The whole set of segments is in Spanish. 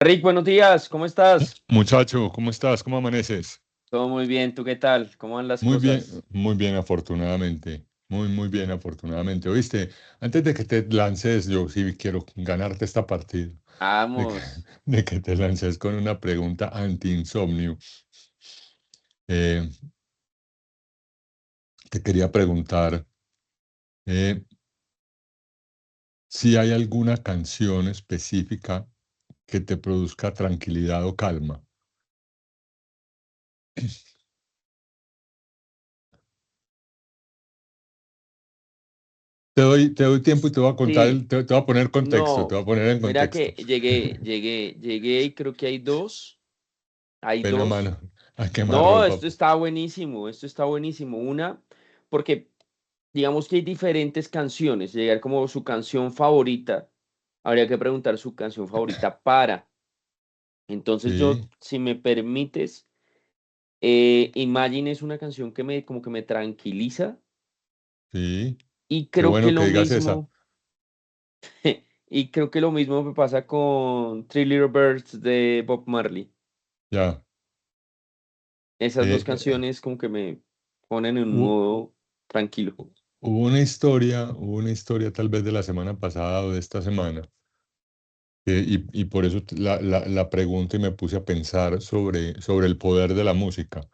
Rick, buenos días, ¿cómo estás? Muchacho, ¿cómo estás? ¿Cómo amaneces? Todo muy bien, ¿tú qué tal? ¿Cómo van las cosas? Muy bien, afortunadamente. Muy bien, afortunadamente. Oíste, antes de que te lances, yo sí quiero ganarte esta partida. De que, Vamos. de que te lances con una pregunta anti-insomnio. Eh, Te quería preguntar eh, si hay alguna canción específica que te produzca tranquilidad o calma. Te doy tiempo y te voy a contar, Sí, te voy a poner contexto, te no, voy a poner en mira que contexto. llegué y creo que hay Ven a dos. mano a quemar No, ropa. esto está buenísimo, esto está buenísimo. Una, porque digamos que hay diferentes canciones, llegar como su canción favorita, habría que preguntar su canción favorita para. Entonces yo, Sí, si me permites, Imagine es una canción que como que me tranquiliza sí. y Qué creo que bueno que lo digas esa. mismo. Y creo que lo mismo me pasa con Three Little Birds de Bob Marley. Ya. Esas dos Eh, canciones como que me ponen en un hu- modo tranquilo. hubo una historia tal vez de la semana pasada o de esta semana, y por eso la pregunto y me puse a pensar sobre el poder de la música.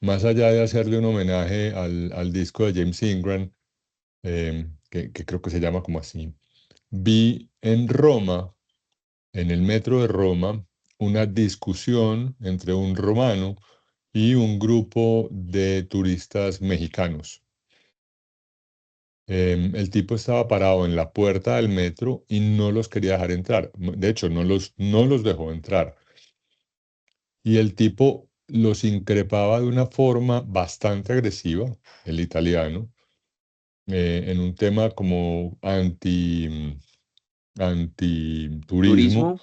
Más allá de hacerle un homenaje al disco de James Ingram, que creo que se llama como así, vi en Roma, en el metro de Roma, una discusión entre un romano y un grupo de turistas mexicanos. El tipo estaba parado en la puerta del metro y no los quería dejar entrar. De hecho, no los dejó entrar. Y el tipo los increpaba de una forma bastante agresiva, el italiano, en un tema como antiturismo, Turismo,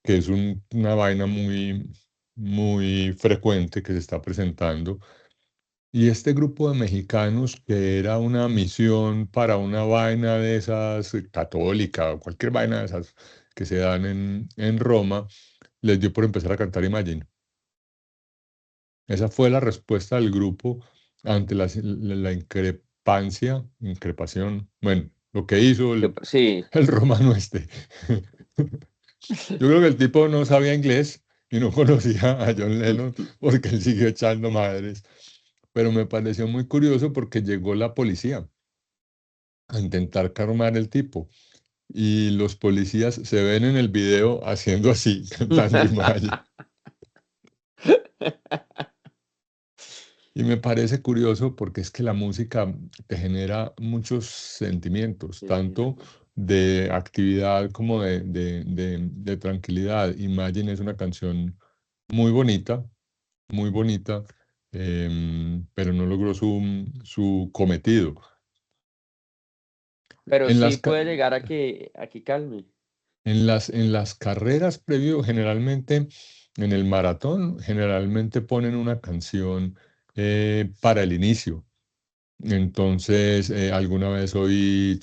que es una vaina muy frecuente que se está presentando. Y este grupo de mexicanos, que era una misión para una vaina de esas católica o cualquier vaina de esas que se dan en Roma, les dio por empezar a cantar Imagine. Esa fue la respuesta del grupo ante la increpación, bueno, lo que hizo sí. el romano este. Yo creo que el tipo no sabía inglés y no conocía a John Lennon porque él siguió echando madres. Pero me pareció muy curioso porque llegó la policía a intentar calmar el tipo. Y los policías se ven en el video haciendo así, cantando Imagine. Y me parece curioso porque es que la música te genera muchos sentimientos, tanto de actividad como de tranquilidad. Imagine es una canción muy bonita, muy bonita, pero no logró su cometido. Pero En sí las, ca- puede llegar a que calme. en las carreras previo, generalmente, en el maratón, generalmente ponen una canción para el inicio. Entonces, alguna vez oí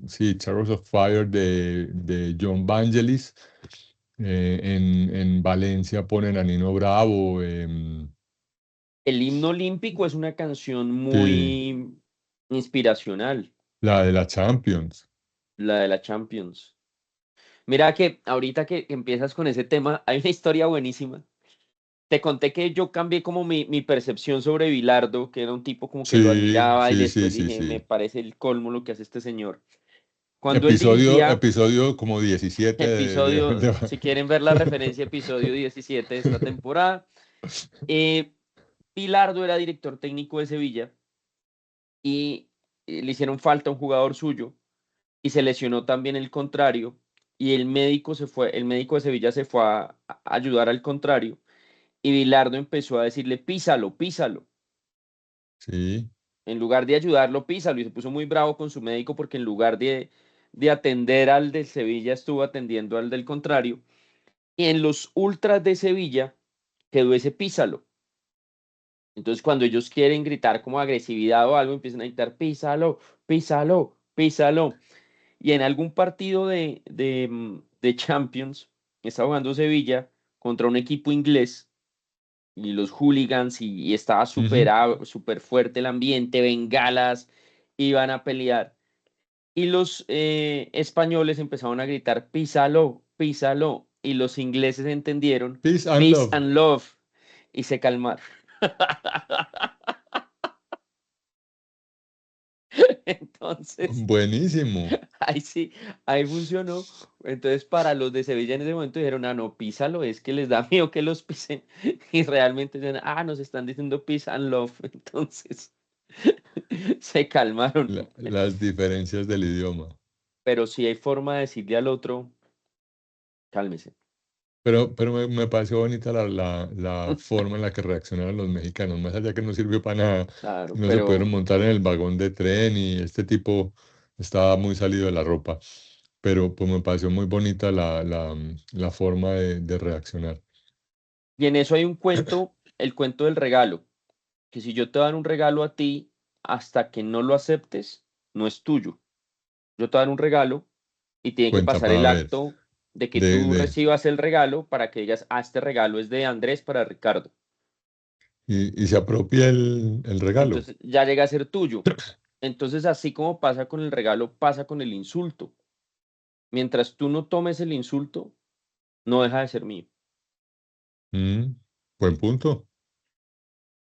sí, Chariots of Fire de John Vangelis. En Valencia ponen a Nino Bravo. El himno olímpico es una canción Sí, muy inspiracional, la de la Champions. la de la Champions. Mira que ahorita que empiezas con ese tema, hay una historia buenísima. Te conté que yo cambié como mi percepción sobre Bilardo, que era un tipo como que lo Sí, admiraba y sí, sí, después sí, dije, me sí. parece el colmo lo que hace este señor. Cuando él Episodio, dirigía, episodio como 17 episodio, si quieren ver la referencia, episodio 17 de esta temporada, eh, Bilardo era director técnico de Sevilla y le hicieron falta a un jugador suyo y se lesionó también el contrario y el médico de Sevilla se fue a ayudar al contrario y Bilardo empezó a decirle, písalo, písalo. Sí, En lugar de ayudarlo, písalo. Y se puso muy bravo con su médico porque en lugar de atender al del Sevilla, estuvo atendiendo al del contrario. Y en los ultras de Sevilla quedó ese písalo. Entonces, cuando ellos quieren gritar como agresividad o algo, empiezan a gritar písalo, písalo, písalo. Y en algún partido de Champions. Estaba jugando Sevilla contra un equipo inglés y los hooligans y estaba Ujú. súper fuerte el ambiente, bengalas, iban a pelear. Y los españoles empezaron a gritar, písalo, písalo. Y los ingleses entendieron, Peace and peace love. and love. Y se calmaron. Entonces, Buenísimo. ahí sí, ahí funcionó. Entonces, para los de Sevilla en ese momento dijeron, ah, no, písalo, es que les da miedo que los pisen. Y realmente dicen, ah, nos están diciendo peace and love. Entonces, se calmaron. Las diferencias del idioma. Pero si hay forma de decirle al otro, cálmese. Pero me pareció bonita la forma en la que reaccionaron los mexicanos, más allá que no sirvió para nada, Claro, no se pudieron pero montar en el vagón de tren y este tipo estaba muy salido de la ropa, pero pues me pareció muy bonita la forma de reaccionar. y en eso hay un cuento, el cuento del regalo, que si yo te doy un regalo a ti, hasta que no lo aceptes, no es tuyo. Yo te doy un regalo y tiene que Cuenta pasar para el ver, acto de que de, tú de, recibas el regalo para que digas, ah, este regalo es de Andrés para Ricardo. y se apropia el regalo. Entonces ya llega a ser tuyo. Entonces, así como pasa con el regalo, pasa con el insulto. Mientras tú no tomes el insulto, no deja de ser mío. Mm, buen punto.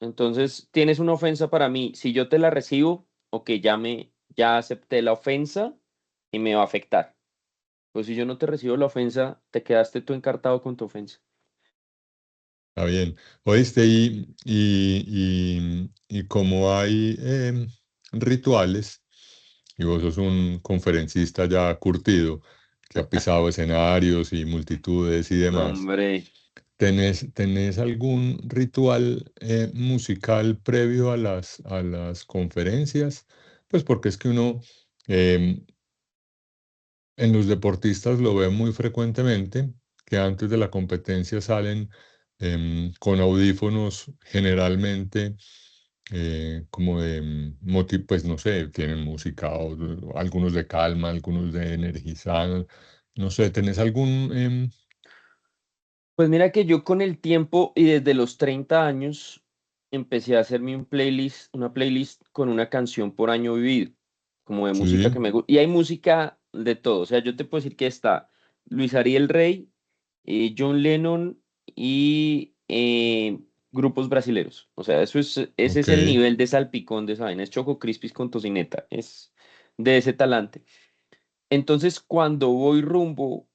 Entonces, tienes una ofensa para mí. Si yo te la recibo, ok, ya acepté la ofensa y me va a afectar. Pues si yo no te recibo la ofensa, te quedaste tú encartado con tu ofensa. Está bien. Oíste, y como hay rituales, y vos sos un conferencista ya curtido, que ha pisado escenarios y multitudes y No, demás, hombre. ¿tenés algún ritual musical previo a las conferencias? Pues porque es que uno em, en los deportistas lo ve muy frecuentemente, que antes de la competencia salen con audífonos generalmente como de pues no sé, tienen música, o algunos de calma, algunos de energizar, no sé, ¿tenés algún? Pues mira que yo con el tiempo y desde los 30 años empecé a hacerme una playlist con una canción por año vivido, como de música que Sí, me gusta. Y hay música de todo. O sea, yo te puedo decir que está Luis Ariel Rey, John Lennon y grupos brasileros. O sea, ese ok. es el nivel de salpicón de esa vaina. Es Choco Crispis con tocineta. Es de ese talante. Entonces, cuando voy rumbo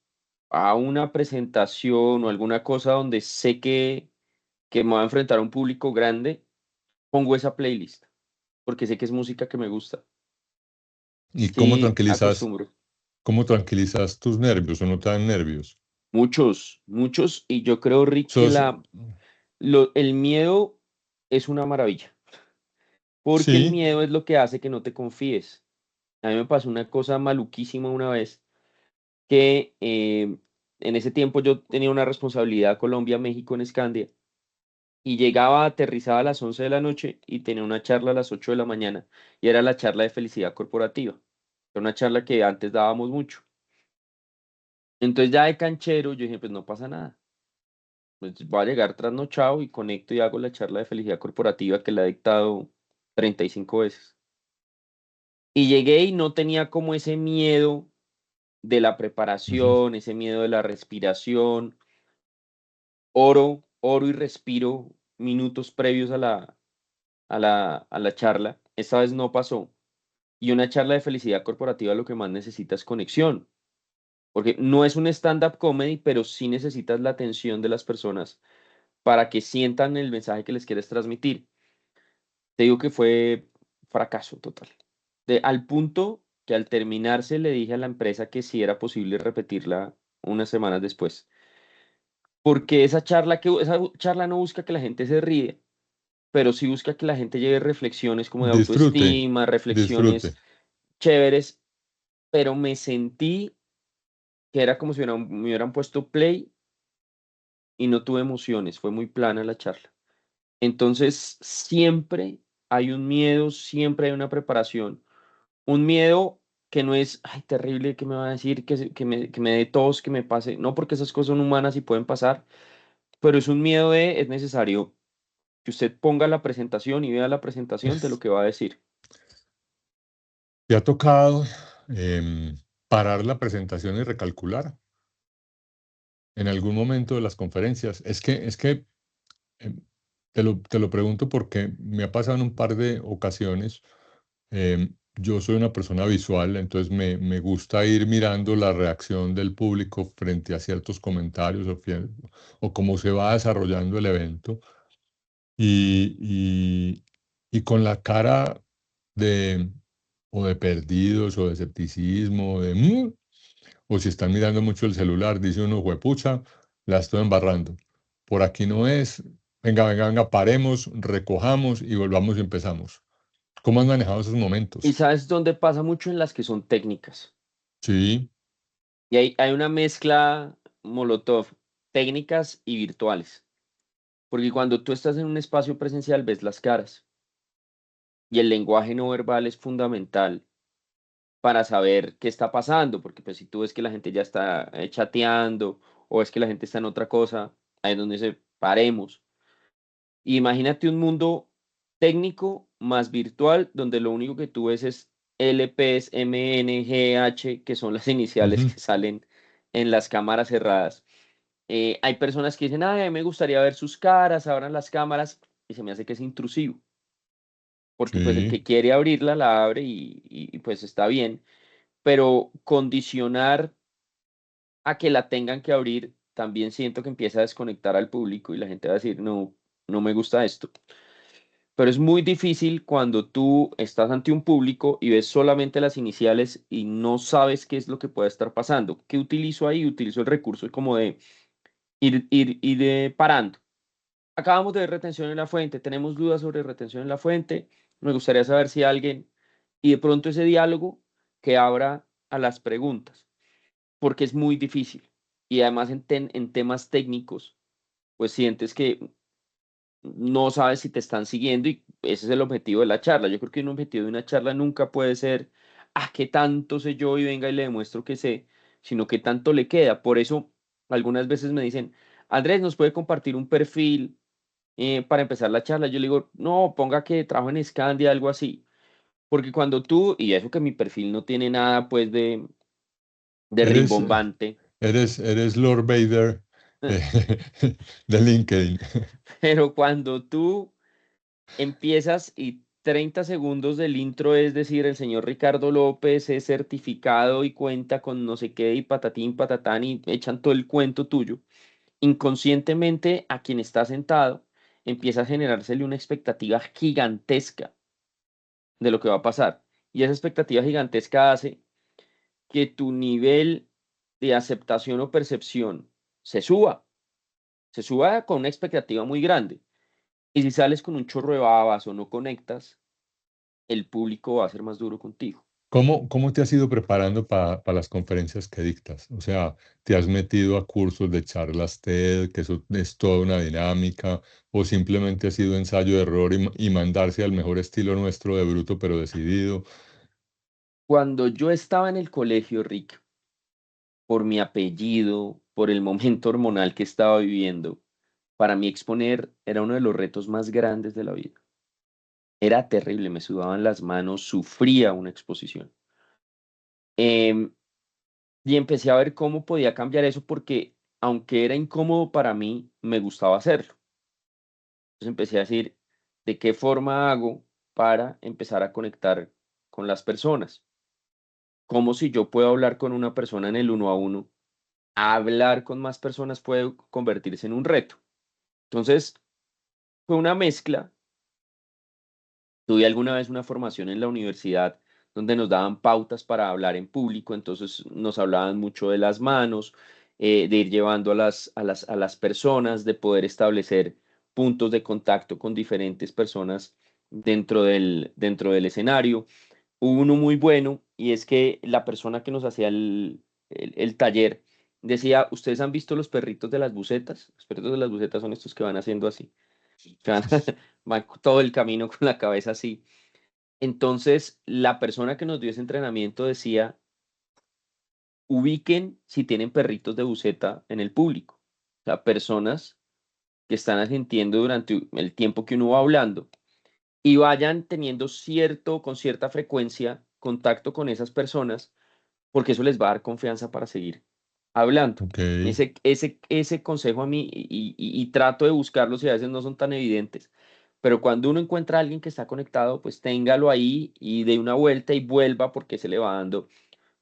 a una presentación o alguna cosa donde sé que me voy a enfrentar a un público grande, pongo esa playlist, porque sé que es música que me gusta. ¿Y Sí, acostumbro. cómo tranquilizas tus nervios o no te dan nervios? Muchos, muchos, y yo creo, Rick, que Sos, el miedo es una maravilla, porque el sí, miedo es lo que hace que no te confíes. A mí me pasó una cosa maluquísima una vez, que en ese tiempo yo tenía una responsabilidad Colombia-México en Scandia, y llegaba, aterrizaba a las 11 de la noche y tenía una charla a las 8 de la mañana y era la charla de felicidad corporativa. Era una charla que antes dábamos mucho. Entonces ya de canchero yo dije, pues no pasa nada. Pues voy a llegar trasnochado y conecto y hago la charla de felicidad corporativa que la he dictado 35 veces. Y llegué y no tenía como ese miedo de la ujú, preparación, ese miedo de la respiración. Oro y respiro minutos previos a la charla. Esta vez no pasó. Y una charla de felicidad corporativa lo que más necesita es conexión, porque no es un stand-up comedy, pero sí necesitas la atención de las personas para que sientan el mensaje que les quieres transmitir. Te digo que fue fracaso total. Al punto que al terminarse le dije a la empresa que sí era posible repetirla unas semanas después. Porque esa charla no busca que la gente se ríe, pero sí busca que la gente lleve reflexiones como de disfrute, autoestima, reflexiones disfrute. chéveres, pero me sentí que era como si me hubieran puesto play y no tuve emociones, fue muy plana la charla. Entonces, siempre hay un miedo, siempre hay una preparación. Un miedo que no es, ay, terrible, que me va a decir, que me dé tos, que me pase. No, porque esas cosas son humanas y pueden pasar, pero es un miedo de, es necesario que usted ponga la presentación y vea la presentación de lo que va a decir. ¿Te ha tocado parar la presentación y recalcular en algún momento de las conferencias? Es que em, te lo pregunto porque me ha pasado en un par de ocasiones. Yo soy una persona visual, entonces me gusta ir mirando la reacción del público frente a ciertos comentarios o cómo se va desarrollando el evento. Y, y, y con la cara de, o de perdidos, o de escepticismo, o si están mirando mucho el celular, dice uno, juepucha, la estoy embarrando. Por aquí no es, venga, venga, venga, paremos, recojamos y volvamos y empezamos. ¿Cómo has manejado esos Y momentos? sabes dónde pasa mucho en las que son técnicas. Sí, Y hay una mezcla Molotov, técnicas y virtuales. Porque cuando tú estás en un espacio presencial ves las caras y el lenguaje no verbal es fundamental para saber qué está pasando, porque pues si tú ves que la gente ya está chateando o es que la gente está en otra cosa, ahí es donde se paremos. Y imagínate un mundo técnico más virtual donde lo único que tú ves es LPs, MNGH, que son las iniciales ujú, que salen en las cámaras cerradas. Hay personas que dicen, ay, a mí me gustaría ver sus caras, abran las cámaras, y se me hace que es intrusivo, porque pues el sí. que quiere abrirla la abre y pues está bien, pero condicionar a que la tengan que abrir, también siento que empieza a desconectar al público y la gente va a decir, no, no me gusta esto. Pero es muy difícil cuando tú estás ante un público y ves solamente las iniciales y no sabes qué es lo que puede estar pasando. ¿Qué utilizo ahí? Utilizo el recurso como de ir parando. Acabamos de ver retención en la fuente, tenemos dudas sobre retención en la fuente. Me gustaría saber si alguien, y de pronto ese diálogo que abra a las preguntas, porque es muy difícil. Y además en temas técnicos, pues sientes que no sabes si te están siguiendo y ese es el objetivo de la charla. Yo creo que un objetivo de una charla nunca puede ser, ah, qué tanto sé yo y venga y le demuestro que sé, sino qué tanto le queda. Por eso algunas veces me dicen, Andrés, ¿nos puede compartir un perfil para empezar la charla? Yo le digo, no, ponga que trabajo en Scandia, algo así. Porque cuando tú, y eso que mi perfil no tiene nada pues de Eres, rimbombante, eres Lord Vader de, de LinkedIn. pero cuando tú empiezas y 30 segundos del intro es decir, el señor Ricardo López es certificado y cuenta con no sé qué y patatín, patatán y echan todo el cuento tuyo, inconscientemente a quien está sentado empieza a generársele una expectativa gigantesca de lo que va a pasar. Y esa expectativa gigantesca hace que tu nivel de aceptación o percepción se suba, se suba con una expectativa muy grande. Y si sales con un chorro de babas o no conectas, el público va a ser más duro contigo. ¿Cómo te has ido preparando para las conferencias que dictas? O sea, ¿te has metido a cursos de charlas TED, que eso es toda una dinámica, o simplemente ha sido ensayo-error y mandarse al mejor estilo nuestro de bruto pero decidido? Cuando yo estaba en el colegio, Rick, por mi apellido, por el momento hormonal que estaba viviendo, para mí exponer era uno de los retos más grandes de la vida. Era terrible, me sudaban las manos, sufría una exposición. Em, y empecé a ver cómo podía cambiar eso porque, aunque era incómodo para mí, me gustaba hacerlo. Entonces empecé a decir, ¿de qué forma hago para empezar a conectar con las personas? ¿Cómo si yo puedo hablar con una persona en el uno a uno, hablar con más personas puede convertirse en un reto? Entonces, fue una mezcla. Tuve alguna vez una formación en la universidad donde nos daban pautas para hablar en público, entonces nos hablaban mucho de las manos, de ir llevando a las personas, de poder establecer puntos de contacto con diferentes personas dentro del escenario. Hubo uno muy bueno y es que la persona que nos hacía el taller decía, ¿ustedes han visto los perritos de las bucetas? Los perritos de las bucetas son estos que van haciendo así, que van, van todo el camino con la cabeza así. Entonces, la persona que nos dio ese entrenamiento decía, ubiquen si tienen perritos de buceta en el público. O sea, personas que están asintiendo durante el tiempo que uno va hablando y vayan teniendo con cierta frecuencia, contacto con esas personas, porque eso les va a dar confianza para seguir hablando. Ok. Ese consejo a mí, y trato de buscarlos y a veces no son tan evidentes, pero cuando uno encuentra a alguien que está conectado, pues téngalo ahí y dé una vuelta y vuelva porque se le va dando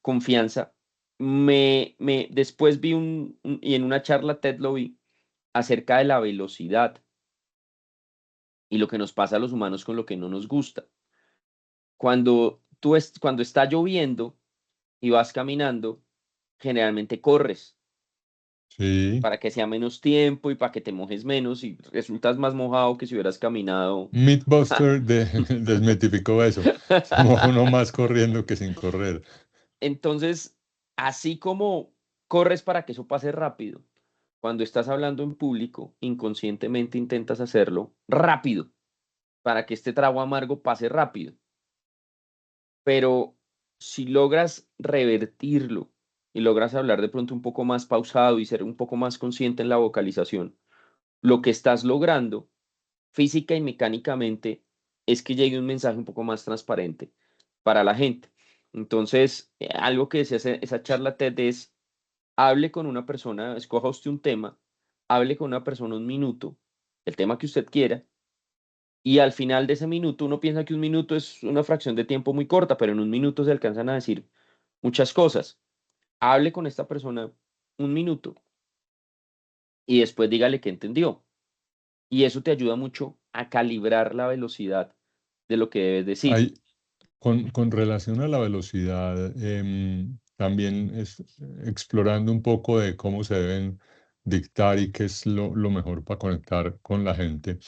confianza. Después vi y en una charla TED lo vi, acerca de la velocidad y lo que nos pasa a los humanos con lo que no nos gusta. Cuando está lloviendo y vas caminando, generalmente corres Sí. para que sea menos tiempo y para que te mojes menos y resultas más mojado que si hubieras caminado. Mythbuster desmitificó eso. Se moja uno más corriendo que sin correr. Entonces, así como corres para que eso pase rápido, cuando estás hablando en público, inconscientemente intentas hacerlo rápido para que este trago amargo pase rápido. Pero si logras revertirlo y logras hablar de pronto un poco más pausado y ser un poco más consciente en la vocalización, lo que estás logrando física y mecánicamente es que llegue un mensaje un poco más transparente para la gente. Entonces, algo que decía esa charla TED es, hable con una persona, escoja usted un tema, hable con una persona un minuto, el tema que usted quiera, y al final de ese minuto, uno piensa que un minuto es una fracción de tiempo muy corta, pero en un minuto se alcanzan a decir muchas cosas. Hable con esta persona un minuto y después dígale qué entendió. Y eso te ayuda mucho a calibrar la velocidad de lo que debes decir. Hay, con relación a la velocidad, también es explorando un poco de cómo se deben dictar y qué es lo mejor para conectar con la gente.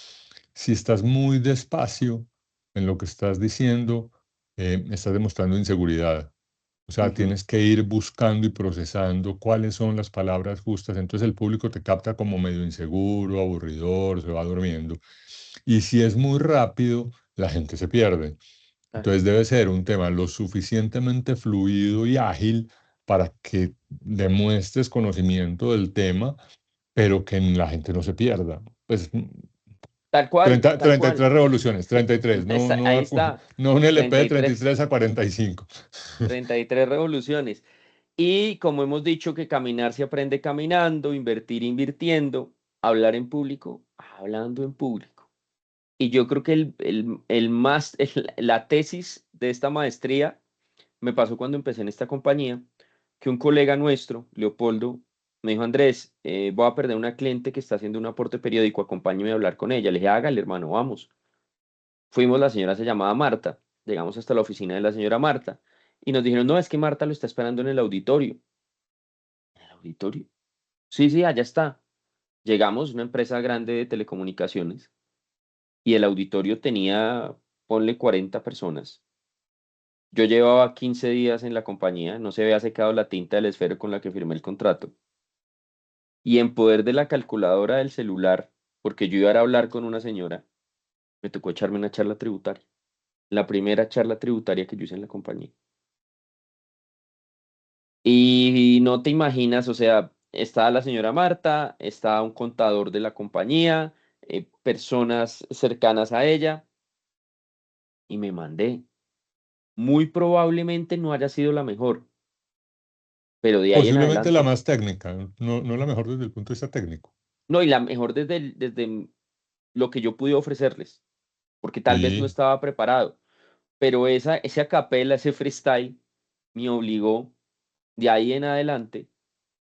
Si estás muy despacio en lo que estás diciendo, estás demostrando inseguridad. O sea, Ujú. tienes que ir buscando y procesando cuáles son las palabras justas. Entonces el público te capta como medio inseguro, aburridor, se va durmiendo. Y si es muy rápido, la gente se pierde. Claro. Entonces debe ser un tema lo suficientemente fluido y ágil para que demuestres conocimiento del tema, pero que la gente no se pierda. Pues Tal cual, 30, tal 33 cual. revoluciones, 33, no, Ahí no, está. no un LP de 33, 33 a 45. 33 revoluciones. Y como hemos dicho que caminar se aprende caminando, invertir invirtiendo, hablar en público, hablando en público. Y yo creo que la tesis de esta maestría me pasó cuando empecé en esta compañía, que un colega nuestro, Leopoldo, me dijo, Andrés, voy a perder una cliente que está haciendo un aporte periódico, acompáñeme a hablar con ella. Le dije, hágale, hermano, vamos. Fuimos, la señora se llamaba Marta, llegamos hasta la oficina de la señora Marta y nos dijeron, no, es que Marta lo está esperando en el auditorio. ¿En el auditorio? Sí, sí, allá está. Llegamos, una empresa grande de telecomunicaciones, y el auditorio tenía, ponle 40 personas. Yo llevaba 15 días en la compañía, no se había secado la tinta del esfero con la que firmé el contrato. Y en poder de la calculadora del celular, porque yo iba a ir a hablar con una señora, me tocó echarme una charla tributaria. La primera charla tributaria que yo hice en la compañía. Y no te imaginas, o sea, estaba la señora Marta, estaba un contador de la compañía, personas cercanas a ella, y me mandé. Muy probablemente no haya sido la mejor, pero de ahí en Posiblemente la adelante. más técnica, no, no la mejor desde el punto de vista técnico. No, y la mejor desde lo que yo pude ofrecerles, porque tal vez no Sí, estaba preparado, pero ese acapella, ese freestyle, me obligó de ahí en adelante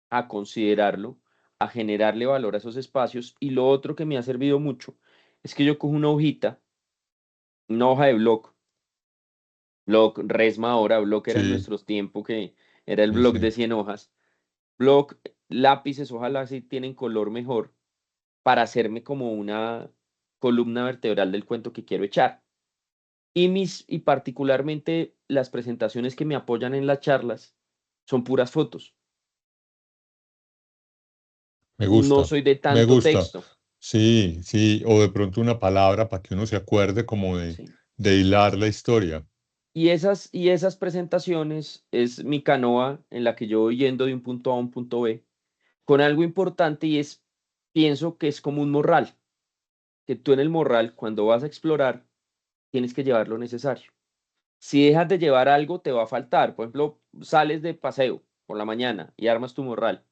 a considerarlo, a generarle valor a esos espacios. Y lo otro que me ha servido mucho es que yo cojo una hoja de blog Resma ahora, blog era en sí, nuestros tiempos que era el sí, blog de sí. 100 hojas, blog, lápices, ojalá si tienen color mejor, para hacerme como una columna vertebral del cuento que quiero echar. Y particularmente las presentaciones que me apoyan en las charlas son puras fotos. Me No gusta, soy de me tanto gusta. texto. Sí, sí, o de pronto una palabra para que uno se acuerde como de, Sí. de hilar la historia. Y esas presentaciones es mi canoa en la que yo voy yendo de un punto A a un punto B, con algo importante y es, pienso que es como un morral, que tú en el morral, cuando vas a explorar, tienes que llevar lo necesario. Si dejas de llevar algo, te va a faltar. Por ejemplo, sales de paseo por la mañana y armas tu morral.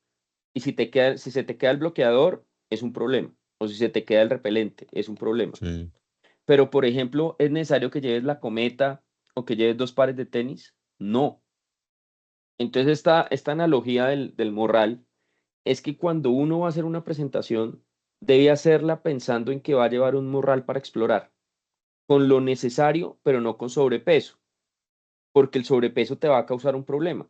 Y si se te queda el bloqueador, es un problema. O si se te queda el repelente, es un problema. Sí. Pero, por ejemplo, ¿es necesario que lleves la cometa o que lleves 2 pares de tenis? No. Entonces, esta analogía del morral es que cuando uno va a hacer una presentación, debe hacerla pensando en que va a llevar un morral para explorar, con lo necesario, pero no con sobrepeso, porque el sobrepeso te va a causar un problema.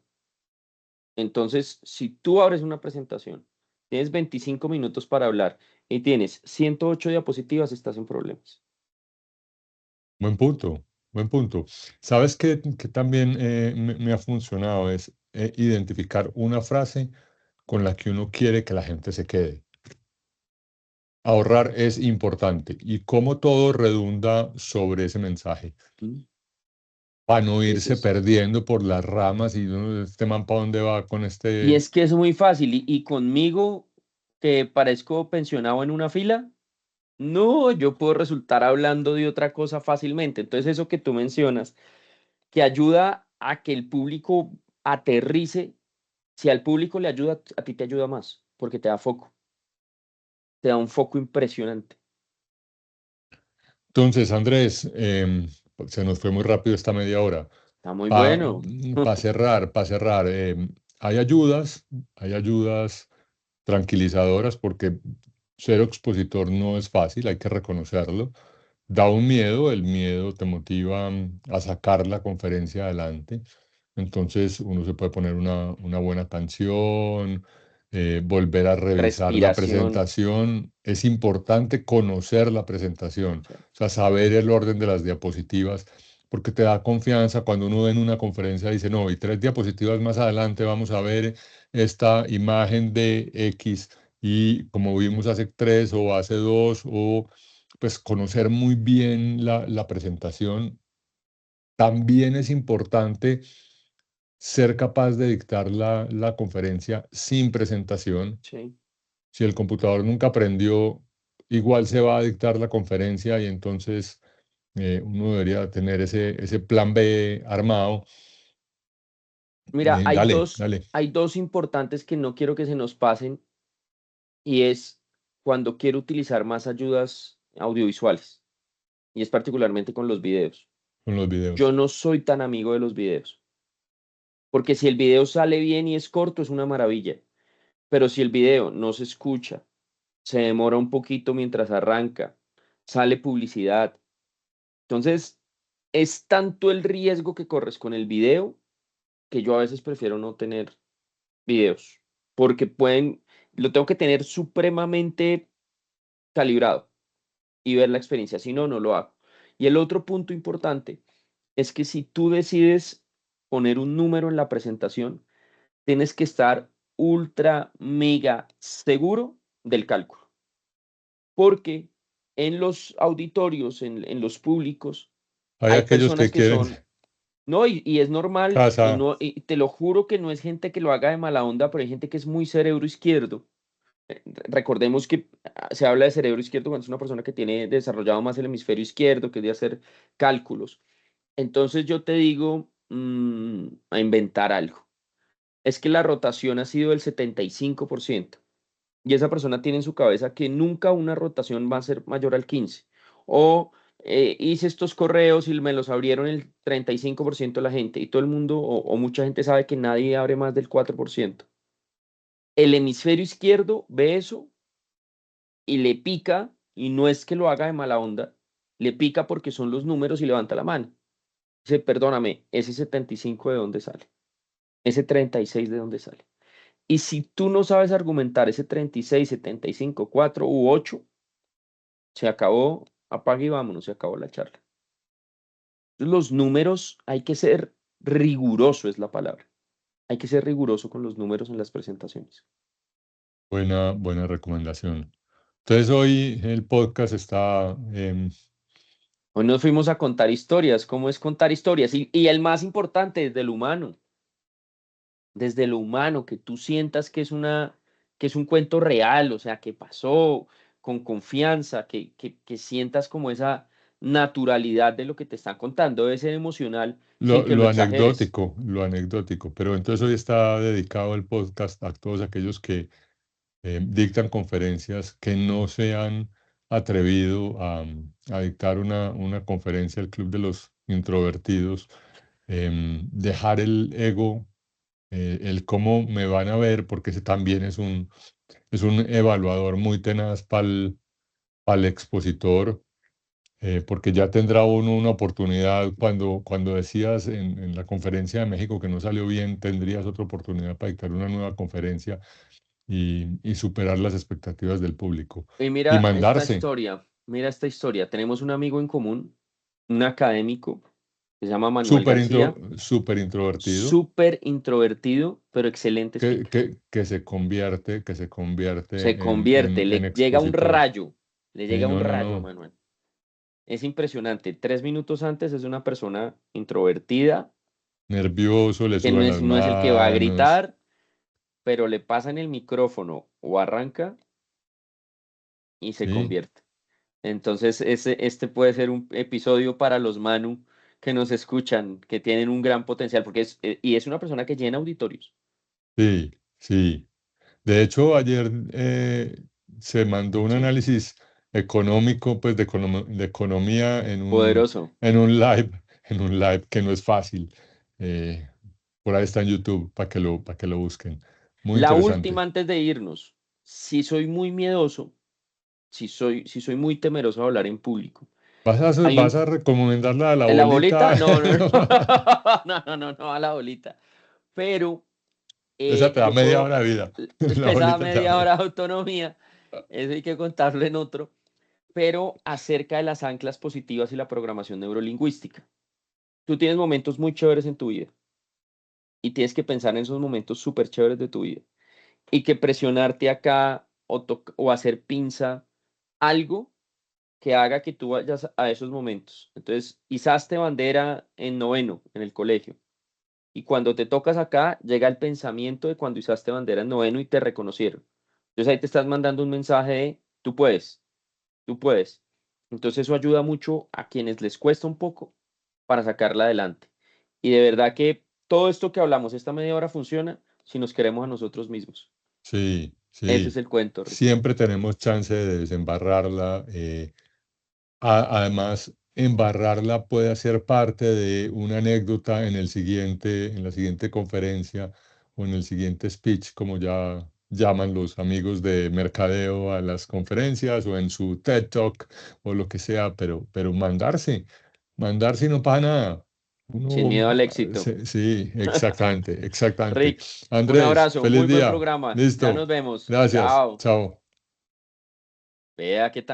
Entonces, si tú abres una presentación, tienes 25 minutos para hablar y tienes 108 diapositivas, estás en problemas. Buen punto, buen punto. ¿Sabes qué también me ha funcionado? Es identificar una frase con la que uno quiere que la gente se quede. Ahorrar es importante y cómo todo redunda sobre ese mensaje, ¿Mm? para no Ese irse es. perdiendo por las ramas y uno, este man para dónde va con Y este. es que es muy fácil. Y conmigo, que parezco pensionado en una fila, no, yo puedo resultar hablando de otra cosa fácilmente. Entonces, eso que tú mencionas, que ayuda a que el público aterrice, si al público le ayuda, a ti te ayuda más, porque te da foco, te da un foco impresionante. Entonces, Andrés, se nos fue muy rápido esta media hora. Está muy Para bueno. cerrar, hay hay ayudas tranquilizadoras porque ser expositor no es fácil, hay que reconocerlo. Da un miedo, el miedo te motiva a sacar la conferencia adelante. Entonces uno se puede poner una buena canción, volver a revisar la Respiración. presentación. Es importante conocer la presentación, Sí, o sea, saber el orden de las diapositivas, porque te da confianza cuando uno en una conferencia dice, no, y 3 diapositivas más adelante vamos a ver esta imagen de X y como vimos hace 3 o hace 2 o pues conocer muy bien la presentación. También es importante ser capaz de dictar la conferencia sin presentación. sí. Si el computador nunca aprendió, igual se va a dictar la conferencia y entonces uno debería tener ese plan B armado. Mira, Dale, dale. hay dos importantes que no quiero que se nos pasen y es cuando quiero utilizar más ayudas audiovisuales y es particularmente con los videos. Con los Yo videos. no soy tan amigo de los videos, porque si el video sale bien y es corto es una maravilla, pero si el video no se escucha, se demora un poquito mientras arranca, sale publicidad. Entonces, es tanto el riesgo que corres con el video que yo a veces prefiero no tener videos, porque lo tengo que tener supremamente calibrado y ver la experiencia, si no, no lo hago. Y el otro punto importante es que si tú decides poner un número en la presentación, tienes que estar ultra, mega seguro del cálculo, porque en los auditorios, en los públicos, Hay hay aquellos personas que que quieren son, no, y es normal, y casa. no, y te lo juro que no es gente que lo haga de mala onda, pero hay gente que es muy cerebro izquierdo. Recordemos que se habla de cerebro izquierdo cuando es una persona que tiene desarrollado más el hemisferio izquierdo, que es de hacer cálculos. Entonces yo te digo, a inventar algo. Es que la rotación ha sido del 75% y esa persona tiene en su cabeza que nunca una rotación va a ser mayor al 15%. O hice estos correos y me los abrieron el 35% de la gente y todo el mundo o mucha gente sabe que nadie abre más del 4%. El hemisferio izquierdo ve eso y le pica, y no es que lo haga de mala onda, le pica porque son los números y levanta la mano. Dice, perdóname, ese 75 de dónde sale, ese 36 de dónde sale. Y si tú no sabes argumentar ese 36, 75, 4 u 8, se acabó, apague y vámonos, se acabó la charla. Los números hay que ser riguroso, es la palabra. Hay que ser riguroso con los números en las presentaciones. Buena recomendación. Entonces hoy el podcast está Hoy nos fuimos a contar historias. ¿Cómo es contar historias? Y el más importante, desde lo humano, que tú sientas que es un cuento real, o sea, que pasó con confianza, que sientas como esa naturalidad de lo que te están contando. Debe ser emocional sin que lo exageres. Lo anecdótico, pero entonces hoy está dedicado el podcast a todos aquellos que dictan conferencias que no se han atrevido a dictar una conferencia al Club de los Introvertidos, dejar el ego, el cómo me van a ver, porque ese también es un evaluador muy tenaz para el expositor, porque ya tendrá uno una oportunidad. Cuando decías en la conferencia de México que no salió bien, tendrías otra oportunidad para dictar una nueva conferencia y superar las expectativas del público Y y mandarse. mira esta historia. Tenemos un amigo en común, un académico, que se llama Manuel García, Súper introvertido, súper introvertido, pero excelente speaker. que se Se convierte convierte, en expositor. le Sí, llega un no, no, rayo a no. Manuel. Es impresionante. 3 minutos antes es una persona introvertida, Nervioso, le que sudan las no es el que va a manos. gritar, pero le pasan el micrófono o arranca y se Sí, convierte. Entonces, este puede ser un episodio para los Manu que nos escuchan, que tienen un gran potencial, porque y es una persona que llena auditorios. sí, sí. De hecho, ayer se mandó un Sí, análisis económico, pues de economía poderoso. en un live, en un live que no es fácil. Eh, por ahí está en YouTube para que lo busquen. Muy La última interesante. antes de irnos, si soy muy miedoso, si soy muy temeroso a hablar en público. Hay Vas un, a recomendarla a la ¿En la bolita? bolita? No, no, no. No, a la bolita. Pero Esa te da yo media puedo, hora de vida. La pesada bolita te da media media. hora de autonomía, eso hay que contarlo en otro, pero acerca de las anclas positivas y la programación neurolingüística. Tú tienes momentos muy chéveres en tu vida y tienes que pensar en esos momentos súper chéveres de tu vida y que presionarte acá o hacer pinza, algo que haga que tú vayas a esos momentos. Entonces, izaste bandera en noveno en el colegio. Y cuando te tocas acá, llega el pensamiento de cuando izaste bandera en noveno y te reconocieron. Entonces ahí te estás mandando un mensaje de, tú puedes, tú puedes. Entonces eso ayuda mucho a quienes les cuesta un poco para sacarla adelante. Y de verdad que todo esto que hablamos, esta media hora funciona si nos queremos a nosotros mismos. Sí, Ese es sí. el cuento, Ricky. Siempre tenemos chance de desembarrarla. Además, embarrarla puede hacer parte de una anécdota en la siguiente conferencia o en el siguiente speech, como ya llaman los amigos de mercadeo a las conferencias o en su TED Talk o lo que sea, pero mandarse y no pasa nada. Sin Uno, miedo al éxito. sí, exactamente, exactamente. Rick, un Andrés, abrazo, feliz muy buen día. programa. Ya nos Listo. vemos. Gracias. Chao. Chao. Vea qué tal.